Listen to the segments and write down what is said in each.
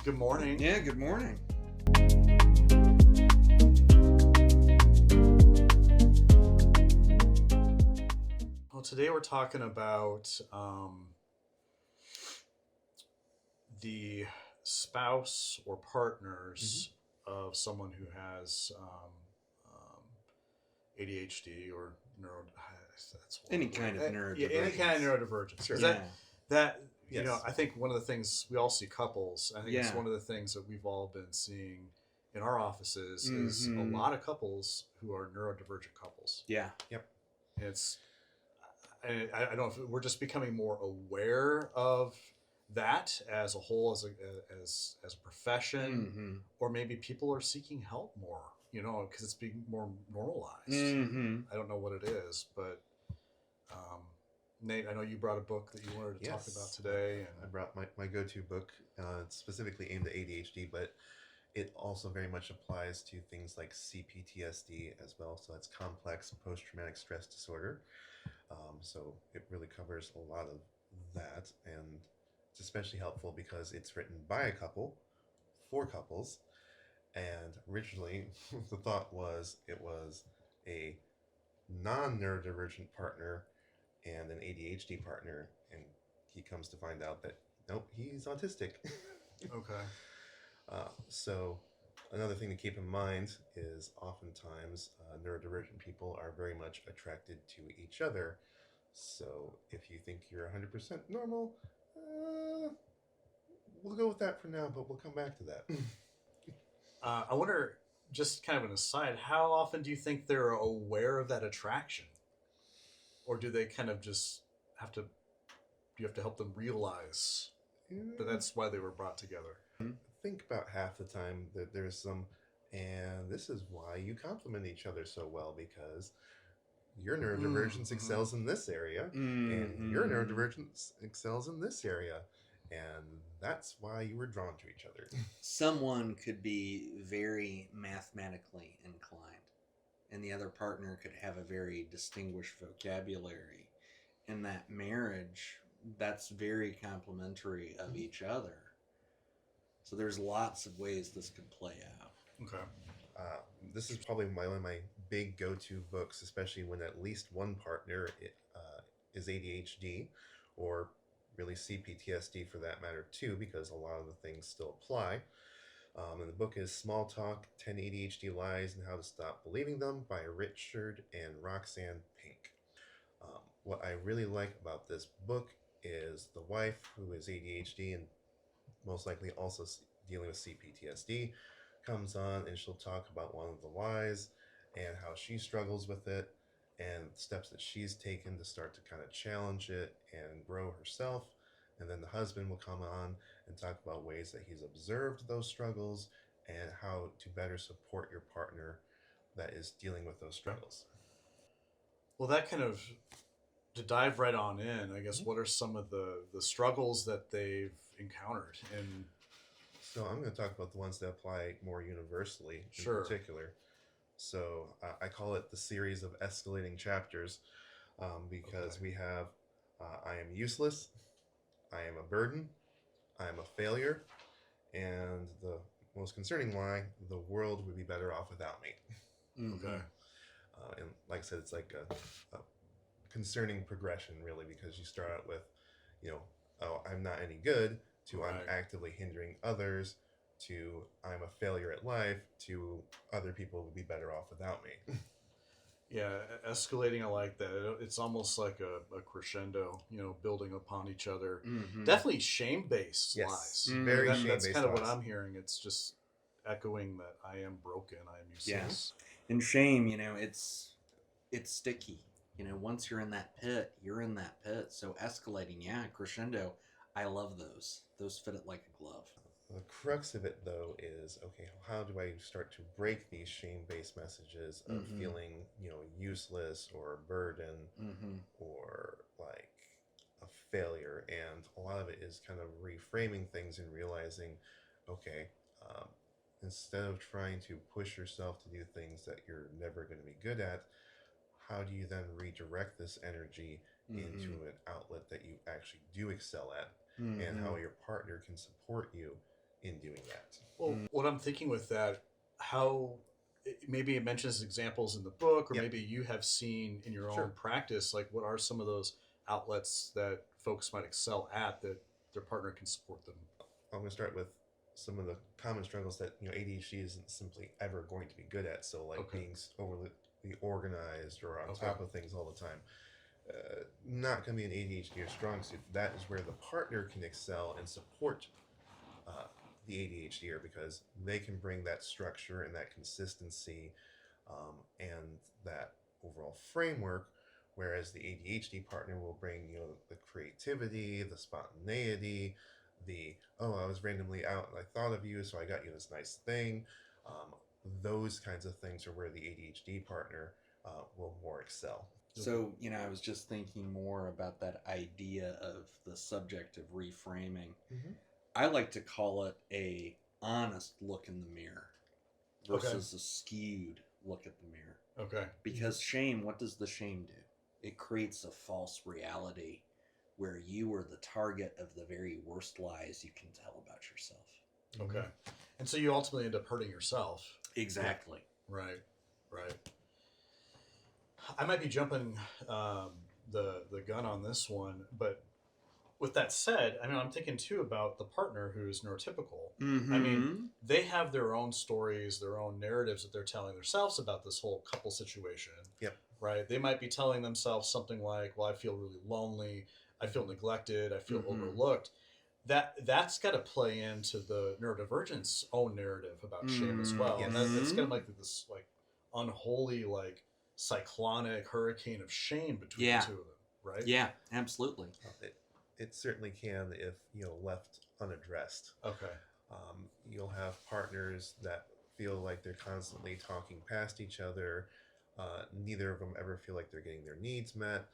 Good morning. Yeah, good morning. Well, today we're talking about the spouse or partners of someone who has ADHD or neuro. That's Any one kind of word. Yeah, any neurodivergence. kind of neurodivergence. Because Yeah. that Yes. I think one of the things we all see couples. I think it's Yeah. one of the things that we've all been seeing in our offices is a Mhm. lot of couples who are neurodivergent couples. Yeah. It's I don't know if we're just becoming more aware of that as a whole, as a profession, Mm-hmm. or maybe people are seeking help more, because it's being more normalized. Mm-hmm. I don't know what it is, but Nate, I know you brought a book that you wanted to talk about today. I And brought my go-to book. It's specifically aimed at ADHD, but it also very much applies to things like CPTSD as well. So that's complex post-traumatic stress disorder. So it really covers a lot of that, and it's especially helpful because it's written by a couple, for couples, and originally the thought was it was a non-neurodivergent partner and an ADHD partner, and he comes to find out that nope, he's autistic. okay, So another thing to keep in mind is oftentimes neurodivergent people are very much attracted to each other. So if you think you're 100% normal, we'll go with that for now, but we'll come back to that. I wonder, just kind of an aside, how often do you think they're aware of that attraction, or do they kind of just have to? You have to help them realize that that's why they were brought together. I think about half the time that there's some, and this is why you complement each other so well because your neurodivergence excels in this area, and your neurodivergence excels in this area, and that's why you were drawn to each other. Someone could be very mathematically inclined, and the other partner could have a very distinguished vocabulary. In that marriage, that's very complementary of each other. So there's lots of ways this could play out. Okay. Uh, this is probably one of my big go-to books, especially when at least one partner is ADHD or really CPTSD for that matter too, because a lot of the things still apply. And the book is Small Talk 10 ADHD Lies and How to Stop Believing Them by Richard and Roxanne Pink. What I really like about this book is the wife, who is ADHD and most likely also dealing with CPTSD, comes on and she'll talk about one of the lies and how she struggles with it and steps that she's taken to start to kind of challenge it and grow herself. And then the husband will come on and talk about ways that he's observed those struggles and how to better support your partner that is dealing with those struggles. Well, that kind of to dive right on in, I guess. What are some of the struggles that they've encountered? And So I'm going to talk about the ones that apply more universally in Sure. particular. So I call it the series of escalating chapters because Okay. we have I am useless, I am a burden, I am a failure, and the most concerning lie, the world would be better off without me. Okay. And like I said, it's like a concerning progression, really, because you start out with, oh, I'm not any good, to I'm Right. actively hindering others, to I'm a failure at life, to other people would be better off without me. Yeah, escalating. I like that. It's almost like a crescendo, building upon each other. Mm-hmm. Definitely shame-based Yes, lies. very That's shame-based kind of what lies. I'm hearing. It's just echoing that I am broken, I am useless. And shame, it's sticky. Once you're in that pit, you're in that pit. So escalating, yeah, crescendo. I love those. Those fit it like a glove. The crux of it, though, is okay, how do I start to break these shame based messages of feeling, useless or a burden or like a failure? And a lot of it is kind of reframing things and realizing, okay, instead of trying to push yourself to do things that you're never going to be good at, how do you then redirect this energy into an outlet that you actually do excel at? And how your partner can support you in doing that. Well, what I'm thinking with that, how maybe it mentions examples in the book, or Yep. maybe you have seen in your Sure. own practice, like what are some of those outlets that folks might excel at that their partner can support them? I'm going to start with some of the common struggles that ADHD isn't simply ever going to be good at. So like Okay. being overly organized or on Okay. top of things all the time. Not going to be an ADHD or strong suit. That is where the partner can excel and support the ADHDer, because they can bring that structure and that consistency and that overall framework, whereas the ADHD partner will bring the creativity, the spontaneity, the I was randomly out and I thought of you, so I got you this nice thing. Um, those kinds of things are where the ADHD partner will more excel. So, I was just thinking more about that idea of the subject of reframing. Mhm. I like to call it a honest look in the mirror versus a skewed look at the mirror. Okay. Because shame, what does the shame do? It creates a false reality where you are the target of the very worst lies you can tell about yourself. Okay. And so you ultimately end up hurting yourself. Exactly. Right. Right. I might be jumping the gun on this one, but with that said, I mean, I'm thinking too about the partner who's neurotypical. Mm-hmm. I mean, they have their own stories, their own narratives that they're telling themselves about this whole couple situation. Yep. Right? They might be telling themselves something like, well, I feel really lonely, I feel neglected, I feel overlooked. That's got to play into the neurodivergent's own narrative about shame as well. Yes. And that's got to make this like unholy, like cyclonic hurricane of shame between Yeah. the two of them, right? Yeah, absolutely. It certainly can if left unaddressed. Okay. You'll have partners that feel like they're constantly talking past each other. Neither of them ever feel like they're getting their needs met,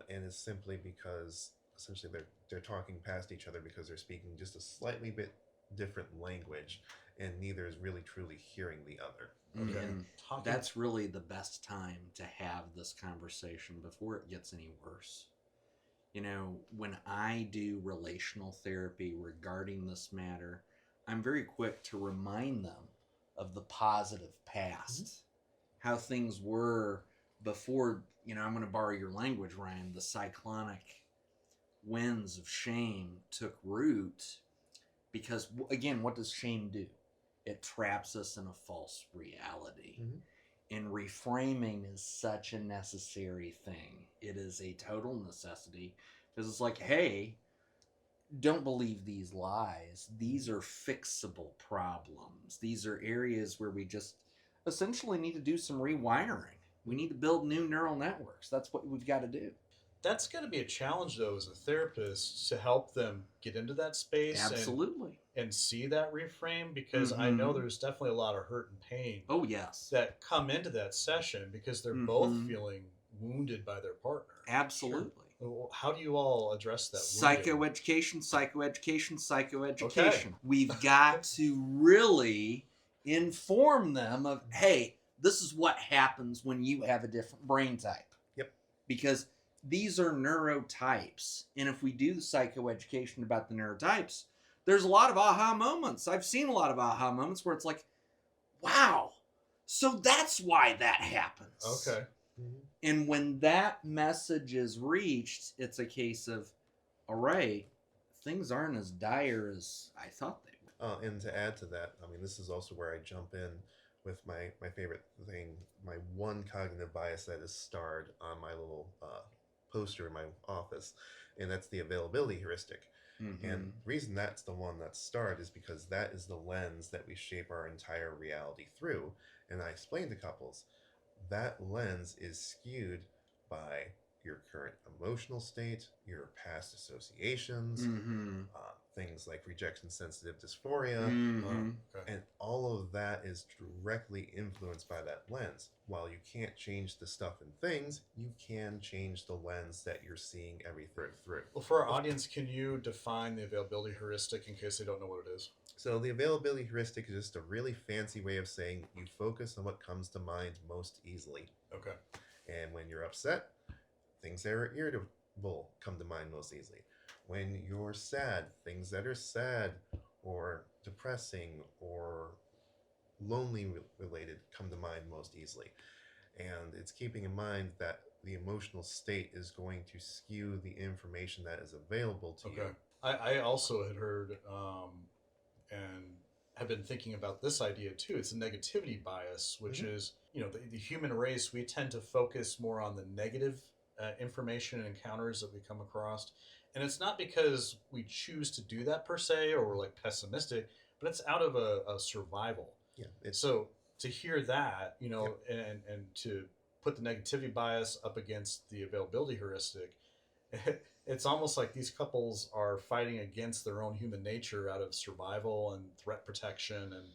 and it's simply because essentially they're talking past each other because they're speaking just a slightly bit different language, and neither is really truly hearing the other. Okay. And that's really the best time to have this conversation before it gets any worse. When I do relational therapy regarding this matter, I'm very quick to remind them of the positive past, how things were before, I'm going to borrow your language, Ryan, the cyclonic winds of shame took root. Because, again, what does shame do? It traps us in a false reality. Mhm. And reframing is such a necessary thing. It is a total necessity, because it's like, hey, don't believe these lies. These are fixable problems. These are areas where we just essentially need to do some rewiring. We need to build new neural networks. That's what we've got to do. That's got to be a challenge, though, as a therapist, to help them get into that space Absolutely. and see that reframe, because I know there's definitely a lot of hurt and pain Oh, yes. that come into that session because they're both feeling wounded by their partner. Absolutely. Sure. How do you all address that? Psychoeducation. Okay. We've got to really inform them of, hey, this is what happens when you have a different brain type. Yep. Because these are neurotypes. And if we do the psychoeducation about the neurotypes, there's a lot of aha moments. I've seen a lot of aha moments where it's like, wow, so that's why that happens. Okay. And when that message is reached, it's a case of, all right, things aren't as dire as I thought they were. And to add to that, I mean, this is also where I jump in with my favorite thing, my one cognitive bias that is starred on my little poster in my office, and that's the availability heuristic. And the reason that's the one that's starred is because that is the lens that we shape our entire reality through. And I explain to couples, that lens is skewed by your current emotional state, your past associations, things like rejection sensitive dysphoria, and all of that is directly influenced by that lens. While you can't change the stuff and things, you can change the lens that you're seeing everything through. Well, for our audience, can you define the availability heuristic in case they don't know what it is? So the availability heuristic is just a really fancy way of saying you focus on what comes to mind most easily. Okay. And when you're upset, things that are irritable come to mind most easily. When you're sad, things that are sad or depressing or lonely related come to mind most easily. And it's keeping in mind that the emotional state is going to skew the information that is available to Okay. you. I also had heard and have been thinking about this idea too. It's a negativity bias, which is, the human race, we tend to focus more on the negative information and encounters that we come across. And it's not because we choose to do that per se or we're like pessimistic, but it's out of a survival. Yeah, it's So to hear that, Yeah. and to put the negativity bias up against the availability heuristic, it's almost like these couples are fighting against their own human nature out of survival and threat protection, and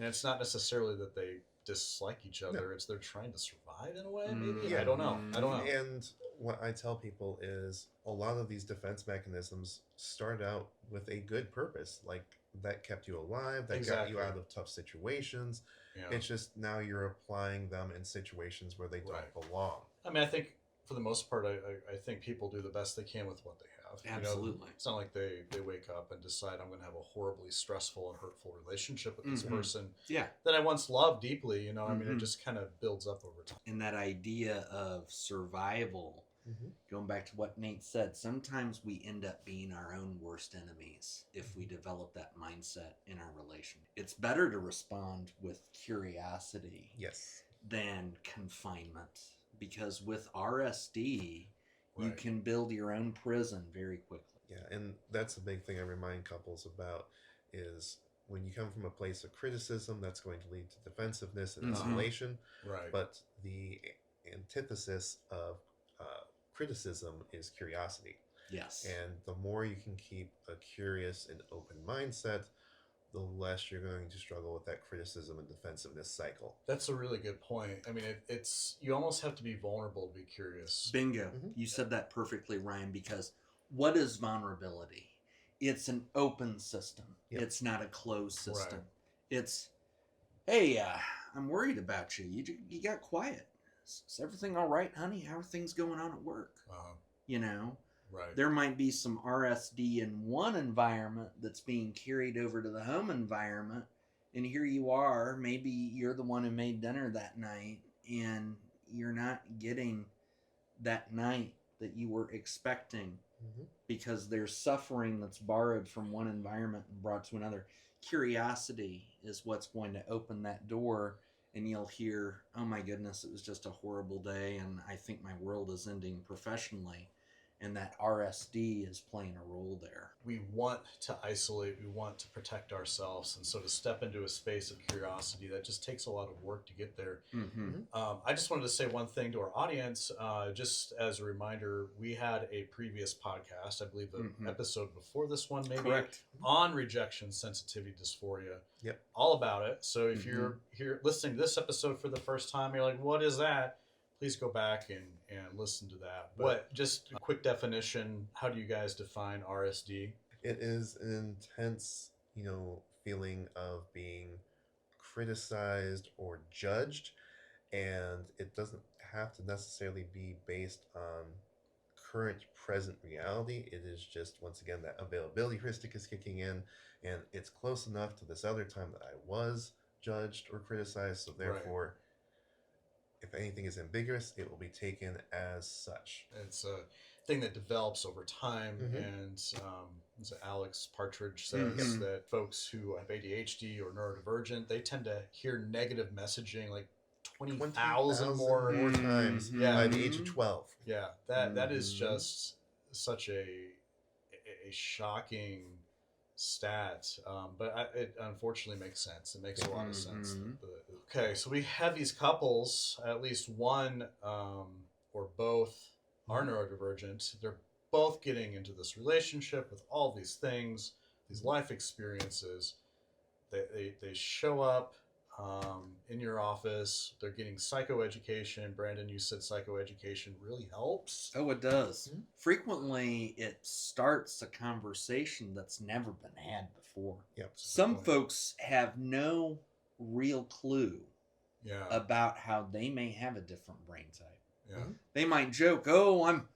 it's not necessarily that they dislike each other; it's they're trying to survive in a way. Maybe Yeah. I don't know. I don't know. And what I tell people is a lot of these defense mechanisms start out with a good purpose, like that kept you alive, that got you Exactly. out of tough situations. Yeah. It's just now you're applying them in situations where they don't Right. belong. I mean, I think for the most part, I think people do the best they can with what they have. Absolutely. It's not like they wake up and decide I'm going to have a horribly stressful and hurtful relationship with this Mhm. person Yeah. that I once loved deeply. I mean, it Mhm. just kind of builds up over time. And that idea of survival, Mhm. going back to what Nate said, sometimes we end up being our own worst enemies if we develop that mindset in our relation. It's better to respond with curiosity Yes. than confinement, because with RSD, you Right. can build your own prison very quickly. Yeah, and that's a big thing I remind couples about is when you come from a place of criticism, that's going to lead to defensiveness and Mhm. isolation. Right. But the antithesis of criticism is curiosity. Yes. And the more you can keep a curious and open mindset, the less you're going to struggle with that criticism and defensiveness cycle. That's a really good point. I mean, it's you almost have to be vulnerable to be curious. Bingo. Mhm. You said that perfectly, Ryan, because what is vulnerability? It's an open system. Yep. It's not a closed system. Right. It's, hey, I'm worried about you. You got quiet. Is everything all right, honey? How are things going on at work? You know, Right. there might be some RSD in one environment that's being carried over to the home environment. And here you are, maybe you're the one who made dinner that night and you're not getting that night that you were expecting Mhm. because there's suffering that's borrowed from one environment and brought to another. Curiosity is what's going to open that door, and you'll hear, oh my goodness, it was just a horrible day and I think my world is ending professionally. And that RSD is playing a role there. We want to isolate, we want to protect ourselves, and so to step into a space of curiosity, that just takes a lot of work to get there. Mm-hmm. I just wanted to say one thing to our audience, just as a reminder. We had a previous podcast, I believe the Mhm. episode before this one, maybe, Correct. on rejection sensitivity dysphoria. Yep. All about it. So if Mhm. you're here listening to this episode for the first time, you're like, what is that? Please go back and listen to that. What, just a quick definition, how do you guys define RSD? It is an intense, feeling of being criticized or judged, and it doesn't have to necessarily be based on current present reality. It is just, once again, that availability heuristic is kicking in, and it's close enough to this other time that I was judged or criticized, so therefore if anything is ambiguous, it will be taken as such. It's a thing that develops over time, Mhm. and as Alex Partridge says, Mhm. that folks who have ADHD or neurodivergent, they tend to hear negative messaging like 20,000 more. more times Mhm. Yeah. by the age of 12. Yeah, that is Mhm. just such a shocking stat, but it unfortunately makes sense. It makes a lot of sense. Mhm. Okay, so we have these couples, at least one or both are neurodivergent. They're both getting into this relationship with all these things, these life experiences. They show up in your office. They're getting psychoeducation. Brandon, you said psychoeducation really helps. Oh, it does. Mhm. Frequently, it starts a conversation that's never been had before. Yep. Some point. folks have no real clue Yeah, about how they may have a different brain type. yeah, They might joke, "Oh, I'm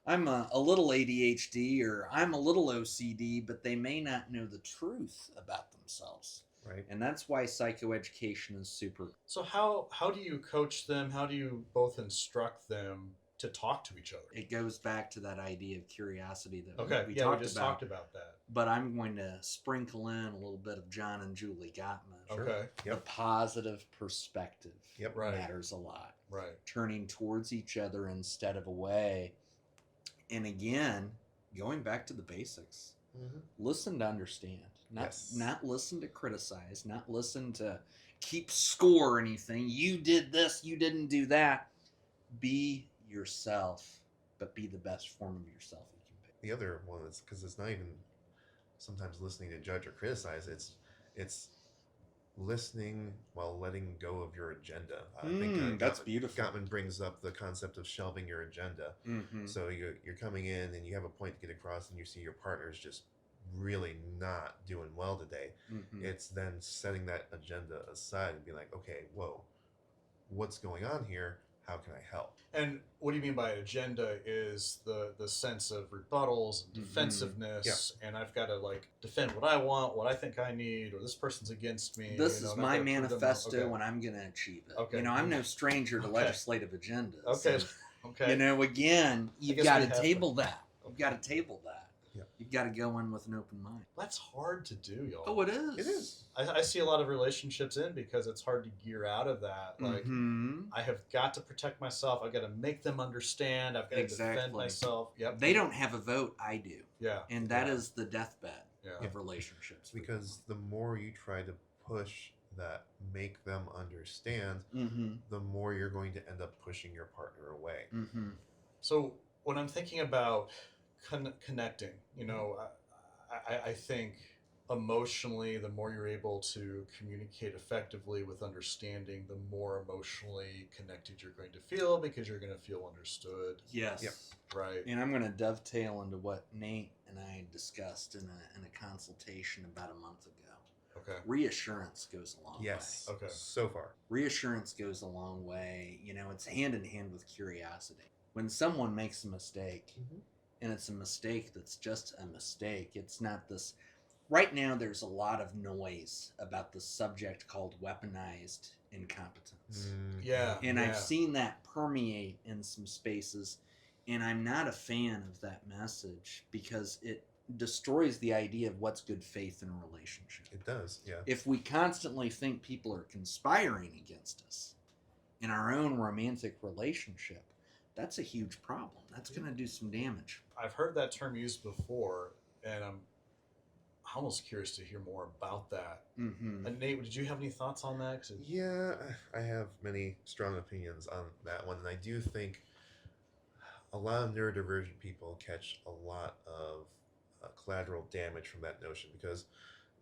I'm a little ADHD or I'm a little OCD, but they may not know the truth about themselves. Right. And that's why psychoeducation is super. So how do you coach them? How do you both instruct them to talk to each other? It goes back to that idea of curiosity that Okay, we yeah, talked we just about. talked about that. But I'm going to sprinkle in a little bit of John and Julie Gottman. Sure. Okay, The Yep. positive perspective Yep. Right. matters a lot. right. Turning towards each other instead of away. And again, going back to the basics. Mm-hmm. Listen to understand. Yes. Not listen to criticize. Not listen to keep score or anything. You did this, you didn't do that. Be yourself, but be the best form of yourself you can be. The other one is because it's not even sometimes listening to judge or criticize. It's listening while letting go of your agenda. I think That's beautiful. Gottman brings up the concept of shelving your agenda. Mm-hmm. So you're coming in and you have a point to get across, and you see your partner's just really not doing well today. Mm-hmm. It's then setting that agenda aside and being like, okay, whoa, what's going on here? How can I help? And what do you mean by agenda is the sense of rebuttals and Mhm. defensiveness, and I've got to like defend what I want, what I think I need, or this person's against me. This you know, is and I've my got to prove them wrong. manifesto, Okay. and I'm going to achieve it. Okay. I'm no stranger to Okay. legislative agendas. Okay. And, Okay. again, you've guess got we to have table to. that. You've got to table that. Yeah. You've got to go in with an open mind. That's hard to do, y'all. Oh, it is. It is. I see a lot of relationships in because it's hard to gear out of that. Like, Mhm. I have got to protect myself. I've got to make them understand. I've got to defend Exactly. myself. Yep. They don't have a vote. I do. Yeah. And that Yeah. is the deathbed Yeah. of relationships. Because the more you try to push that, make them understand, Mm-hmm. the more you're going to end up pushing your partner away. Mm-hmm. So when I'm thinking about connecting, I think emotionally, the more you're able to communicate effectively with understanding, the more emotionally connected you're going to feel because you're going to feel understood, Yes. Yep. right? And I'm going to dovetail into what Nate and I discussed in a consultation about a month ago. Okay. Reassurance goes a long Yes. way. Okay. So far. Reassurance goes a long way. It's hand in hand with curiosity. When someone makes a mistake, Mhm. and it's a mistake that's just a mistake, it's not this. Right now, there's a lot of noise about the subject called weaponized incompetence. Mm, Yeah. And yeah. I've seen that permeate in some spaces, and I'm not a fan of that message because it destroys the idea of what's good faith in a relationship. It does. Yeah. If we constantly think people are conspiring against us in our own romantic relationship, that's a huge problem. That's going to do some damage. I've heard that term used before, and I'm almost curious to hear more about that. Mm-hmm. And Nate, did you have any thoughts on that? 'Cause Yeah, I have many strong opinions on that one, and I do think a lot of neurodivergent people catch a lot of collateral damage from that notion, because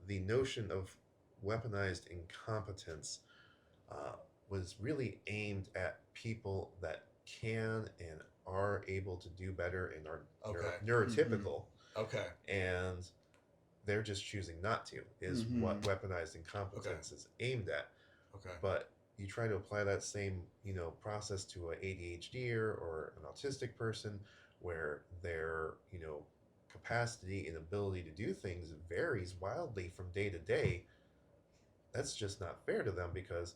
the notion of weaponized incompetence was really aimed at people that can and are able to do better and are Okay. neurotypical, Okay. and they're just choosing not to, is Mhm. what weaponized incompetence is aimed at. Okay. But you try to apply that same process to a ADHD or an autistic person, where their capacity and ability to do things varies wildly from day to day. That's just not fair to them, because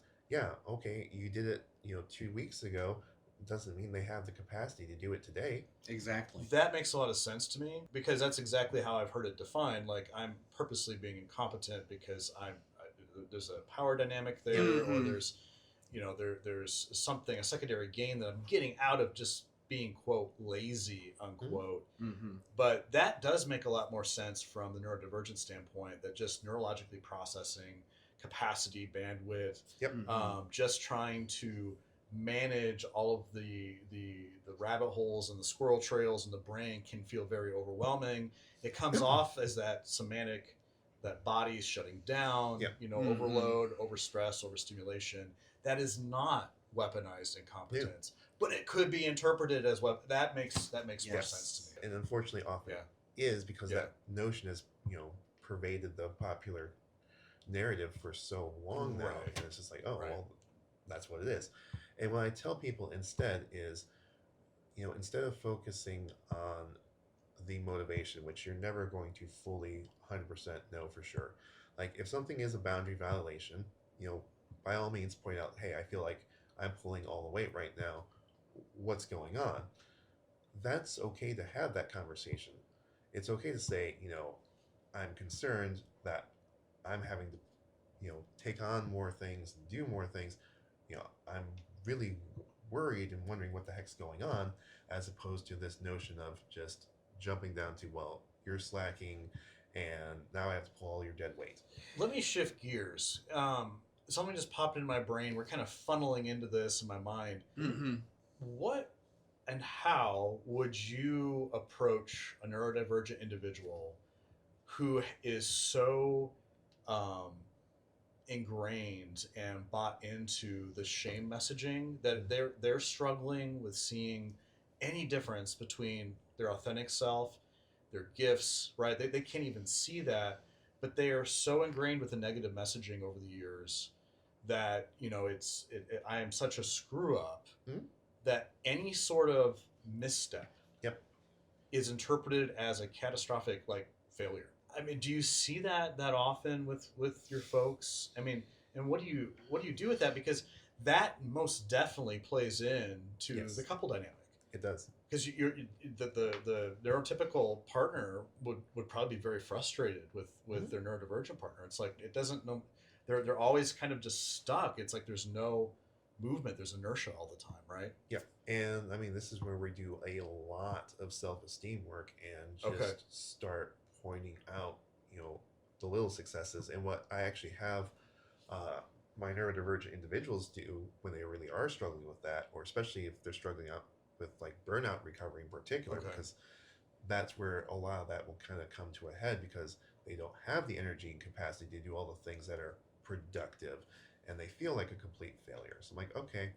okay, you did it 2 weeks ago, doesn't mean they have the capacity to do it today. Exactly. That makes a lot of sense to me, because that's exactly how I've heard it defined. Like, I'm purposely being incompetent because there's a power dynamic there, or Mhm. there's there's something, a secondary gain that I'm getting out of just being, quote, lazy, unquote. Mm-hmm. But that does make a lot more sense from the neurodivergent standpoint, that just neurologically processing capacity, bandwidth, Yep. just trying to manage all of the rabbit holes and the squirrel trails in the brain can feel very overwhelming. It comes off as that somatic, that body's shutting down, Yep. overload, overstress, overstimulation. That is not weaponized incompetence, but it could be interpreted as that makes more sense to me. And unfortunately, often Yeah. is, because Yeah. that notion has pervaded the popular narrative for so long now, Right. and it's just like, oh, Right. well, that's what it is. And what I tell people instead is, instead of focusing on the motivation, which you're never going to fully 100% know for sure. Like if something is a boundary violation, by all means point out, hey, I feel like I'm pulling all the weight right now. What's going on? That's okay to have that conversation. It's okay to say, I'm concerned that I'm having to, take on more things and do more things. I'm really worried and wondering what the heck's going on, as opposed to this notion of just jumping down to, well, you're slacking and now I have to pull all your dead weight. Let me shift gears. Something just popped in my brain. We're kind of funneling into this in my mind. Mm-hmm. What and how would you approach a neurodivergent individual who is so um, ingrained and bought into the shame messaging that they're struggling with seeing any difference between their authentic self, their gifts, right? They can't even see that, but they are so ingrained with the negative messaging over the years that I am such a screw up Mhm. that any sort of misstep Yep. is interpreted as a catastrophic failure. I mean, do you see that often with your folks? I mean, and what do you do with that? Because that most definitely plays in to Yes. the couple dynamic. It does. Because the neurotypical partner would probably be very frustrated with their neurodivergent partner. It's like it doesn't know, they're always kind of just stuck. It's like there's no movement, there's inertia all the time, right? Yeah. And I mean, this is where we do a lot of self-esteem work and just Okay. start pointing out, the little successes. And what I actually have my neurodivergent individuals do when they really are struggling with that, or especially if they're struggling out with like burnout recovery in particular, Okay. because that's where a lot of that will kind of come to a head because they don't have the energy and capacity to do all the things that are productive and they feel like a complete failure. So I'm like, okay,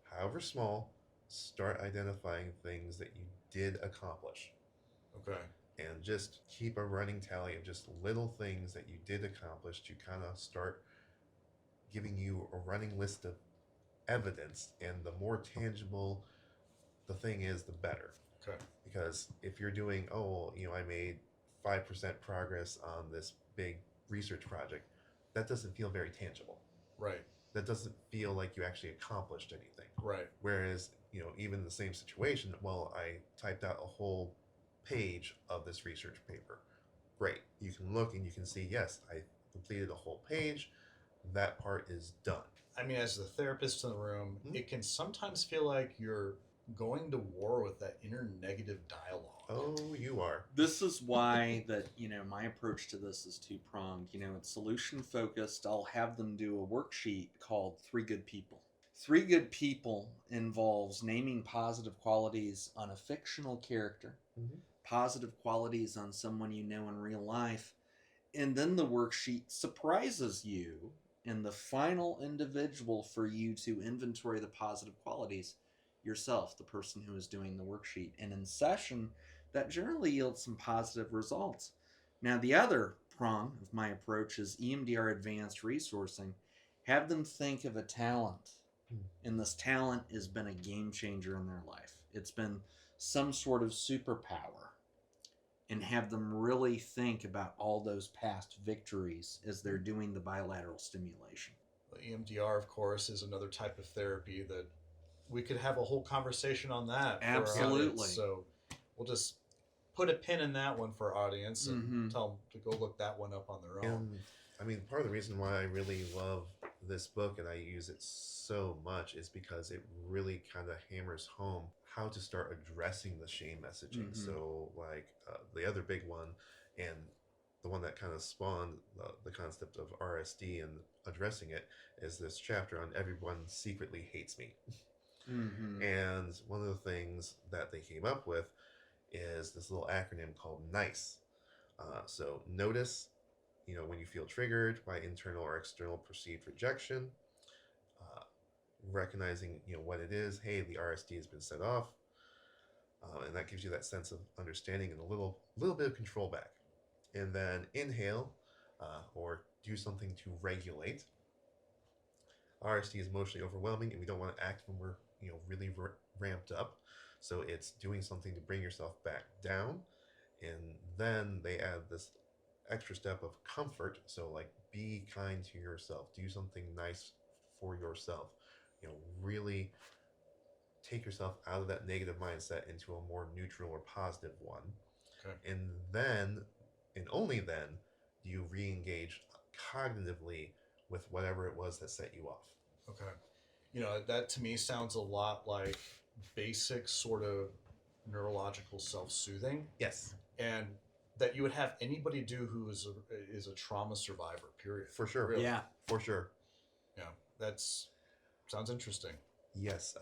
however small, start identifying things that you did accomplish Okay. and just keep a running tally of just little things that you did accomplish to kind of start giving you a running list of evidence. And the more tangible the thing is, the better. Okay. Because if you're doing, oh, I made 5% progress on this big research project, that doesn't feel very tangible. Right. That doesn't feel like you actually accomplished anything. Right. Whereas, even in the same situation, well, I typed out a whole page of this research paper. Great. You can look and you can see, yes, I completed a whole page. That part is done. I mean, as the therapist in the room, Mhm. it can sometimes feel like you're going to war with that inner negative dialogue. Oh, you are. This is why that my approach to this is two pronged. It's solution focused. I'll have them do a worksheet called 3 Good People. 3 Good People involves naming positive qualities on a fictional character, Mhm. positive qualities on someone you know in real life, and then the worksheet surprises you in the final individual for you to inventory the positive qualities yourself, the person who is doing the worksheet. And in session, that generally yields some positive results. Now, the other prong of my approach is EMDR advanced resourcing. Have them think of a talent, and this talent has been a game changer in their life. It's been some sort of superpower, and have them really think about all those past victories as they're doing the bilateral stimulation. EMDR, of course, is another type of therapy that we could have a whole conversation on that. For our Absolutely. audience. So we'll just put a pin in that one for our audience and Mhm. tell them to go look that one up on their own. And I mean, part of the reason why I really love this book and I use it so much is because it really kind of hammers home how to start addressing the shame messaging. Mhm. So, like the other big one, and the one that kind of spawned the concept of RSD and addressing it, is this chapter on Everyone Secretly Hates Me. Mm-hmm. And one of the things that they came up with is this little acronym called NICE. So notice, when you feel triggered by internal or external perceived rejection, uh, recognizing, what it is. Hey, the RSD has been set off, and that gives you that sense of understanding and a little bit of control back. And then inhale, or do something to regulate. RSD is emotionally overwhelming, and we don't want to act when we're, really ramped up. So it's doing something to bring yourself back down. And then they add this extra step of comfort. So, like, be kind to yourself, do something nice for yourself. Really take yourself out of that negative mindset into a more neutral or positive one. Okay. And then, and only then, do you re engage cognitively with whatever it was that set you off. Okay. That to me sounds a lot like basic sort of neurological self-soothing, Yes, and that you would have anybody do who is a trauma survivor. Period. for sure. Really. Yeah. For sure. Yeah. That's sounds interesting. Yes,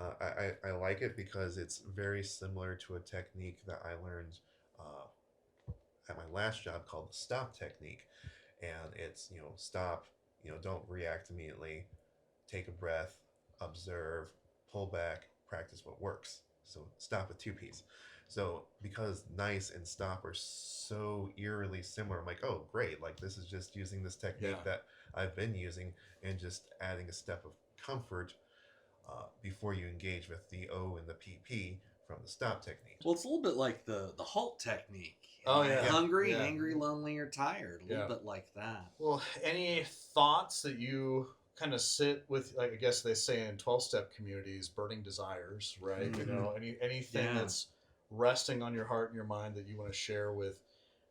I like it because it's very similar to a technique that I learned at my last job called the stop technique. And it's, stop, don't react immediately, take a breath, observe, pull back, practice what works. So stop with two P's. So because nice and stop are so eerily similar, I'm like, oh, great. Like, this is just using this technique Yeah. that I've been using and just adding a step of comfort before you engage with the O and the PP from the stop technique. Well, it's a little bit like the halt technique. Oh, yeah. Hungry, Yeah. angry, lonely, or tired. A little Yeah. bit like that. Well, any thoughts that you kind of sit with? Like, I guess they say in 12-step communities, burning desires, right? Mhm. Anything Yeah. that's resting on your heart and your mind that you want to share with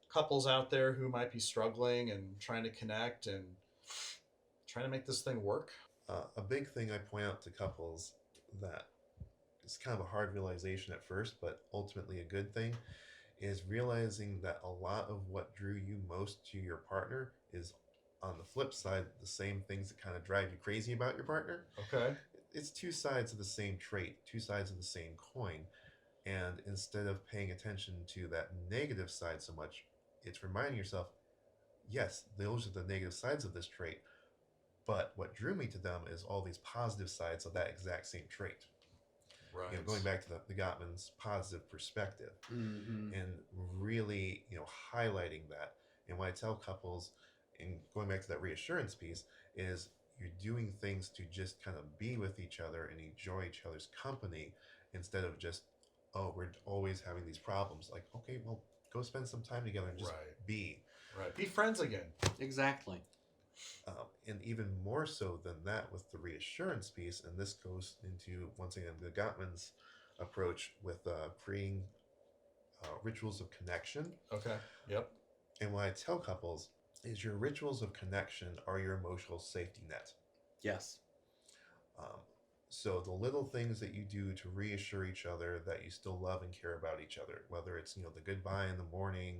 couples out there who might be struggling and trying to connect and trying to make this thing work? A big thing I point out to couples that is kind of a hard realization at first, but ultimately a good thing, is realizing that a lot of what drew you most to your partner is on the flip side the same things that kind of drive you crazy about your partner. Okay. It's two sides of the same trait, two sides of the same coin. And instead of paying attention to that negative side so much, it's reminding yourself, yes, those are the negative sides of this trait, but what drew me to them is all these positive sides of that exact same trait. Right. Going back to the Gottman's positive perspective Mm-hmm. and really, highlighting that. And when I tell couples, and going back to that reassurance piece, is you're doing things to just kind of be with each other and enjoy each other's company instead of just, oh, we're always having these problems. Like, okay, well, go spend some time together and just Right. be. Right. Be friends again. Exactly. And even more so than that with the reassurance piece, and this goes into, once again, the Gottman's approach with creating rituals of connection. Okay. Yep. And what I tell couples is your rituals of connection are your emotional safety net. Yes. Um, so the little things that you do to reassure each other that you still love and care about each other, whether it's the goodbye in the morning,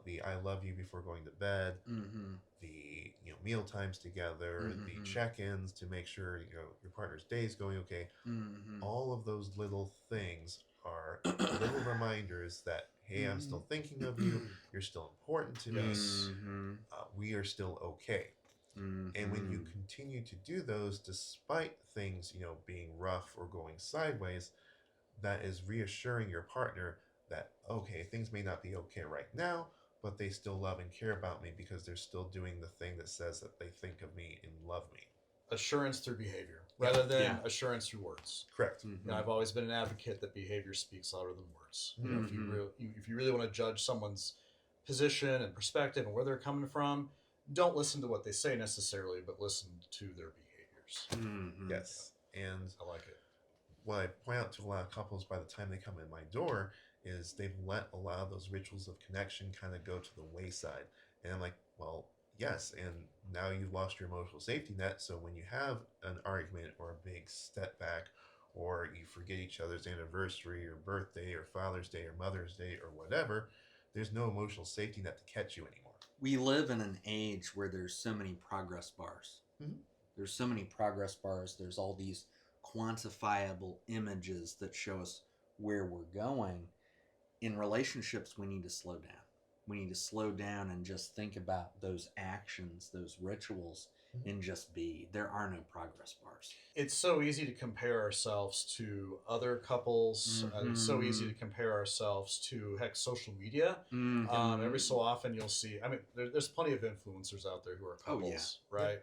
the I love you before going to bed, Mm-hmm. the meal times together, the Mhm. check-ins to make sure your partner's day is going okay. Mm-hmm. All of those little things are little reminders that, hey, I'm still thinking of you. You're still important to me. Yes. Mm-hmm. We are still okay. Mm-hmm. And when you continue to do those, despite things being rough or going sideways, that is reassuring your partner that, okay, things may not be okay right now, but they still love and care about me because they're still doing the thing that says that they think of me and love me. Assurance through behavior rather than Yeah. assurance through words. Correct. Mm-hmm. I've always been an advocate that behavior speaks louder than words. Mhm. If you really want to judge someone's position and perspective and where they're coming from, don't listen to what they say necessarily, but listen to their behaviors. Mm-hmm. Yes. And I like it. what I point out to a lot of couples by the time they come in my door is they've let a lot of those rituals of connection kind of go to the wayside. And I'm like, well, yes, and now you've lost your emotional safety net. So when you have an argument or a big step back, or you forget each other's anniversary or birthday or Father's Day or Mother's Day or whatever, there's no emotional safety net to catch you anymore. We live in an age where there's so many progress bars. Mhm. There's so many progress bars. There's all these quantifiable images that show us where we're going. In relationships, we need to slow down. We need to slow down and just think about those actions, those rituals, and just be. There are no progress bars. It's so easy to compare ourselves to other couples. It's so easy to compare ourselves to, heck, social media. Mm-hmm. Every so often you'll see, I mean, there's plenty of influencers out there who are Oh, couples, yeah. right?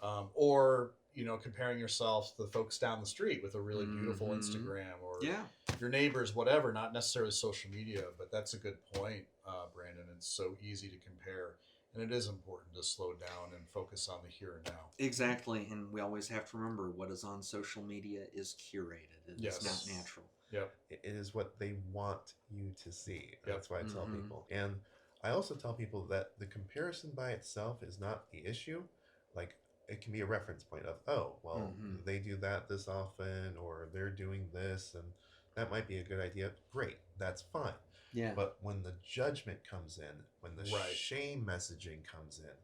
Or comparing yourself to the folks down the street with a really beautiful Mhm. Instagram, or Yeah. your neighbors, whatever. Not necessarily social media, but that's a good point, Brandon. It's so easy to compare, and it is important to slow down and focus on the here and now. Exactly, and we always have to remember what is on social media is curated. It is Yes. not natural. Yep. It is what they want you to see. Yep. That's why I tell Mhm. people. And I also tell people that the comparison by itself is not the issue. Like, it can be a reference point of, oh, well, Mhm. they do that this often, or they're doing this, and that might be a good idea. Great, that's fine. Yeah. But when the judgment comes in, when the Right. shame messaging comes in,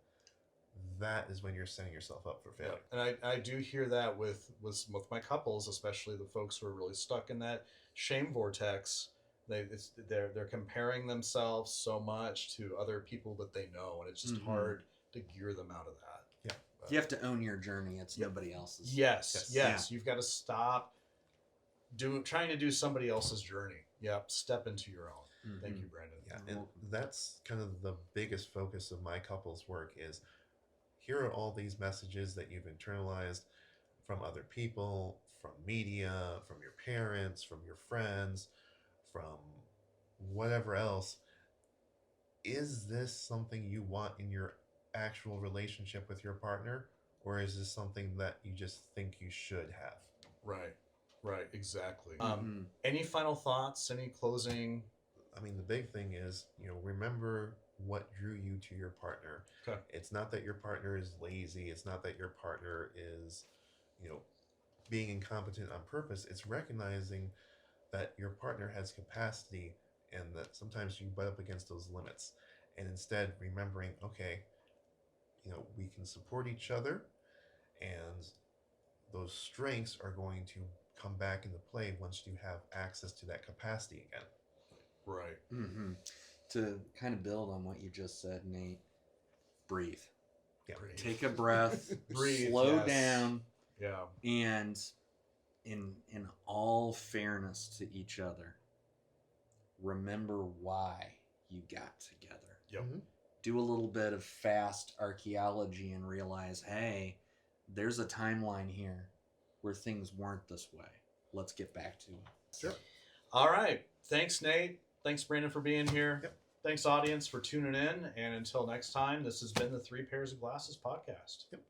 that is when you're setting yourself up for failure. And I do hear that with my couples, especially the folks who are really stuck in that shame vortex. They're comparing themselves so much to other people that they know, and it's just Mhm. hard to gear them out of that. Yeah. But You have to own your journey. It's Yep. nobody else's. yes, Yes. you've got to stop trying to do somebody else's journey. Yep, step into your own. Thank Mhm. you, Brandon. Yeah, You're and welcome. that's kind of the biggest focus of my couples work is here are all these messages that you've internalized from other people, from media, from your parents, from your friends, from whatever else. Is this something you want in your actual relationship with your partner, or is this something that you just think you should have? Right, exactly. Mhm. Any final thoughts? Any closing? I mean, the big thing is, remember what drew you to your partner. Okay. It's not that your partner is lazy. It's not that your partner is, you know, being incompetent on purpose. It's recognizing that your partner has capacity and that sometimes you butt up against those limits. And instead, remembering, okay, we can support each other and those strengths are going to come back into play once you have access to that capacity again. Right. Mhm. To kind of build on what you just said, Nate, breathe. Yeah. Breathe. Take a breath. Breathe, Slow yes. down. Yeah. And in all fairness to each other, remember why you got together. Yep. Mhm. Do a little bit of fast archaeology and realize, hey, there's a timeline here where things weren't this way. Let's get back to it. Sure. All right. Thanks, Nate. Thanks, Brandon, for being here. Yep. Thanks, audience, for tuning in. And until next time, this has been the Three Pairs of Glasses podcast. Yep.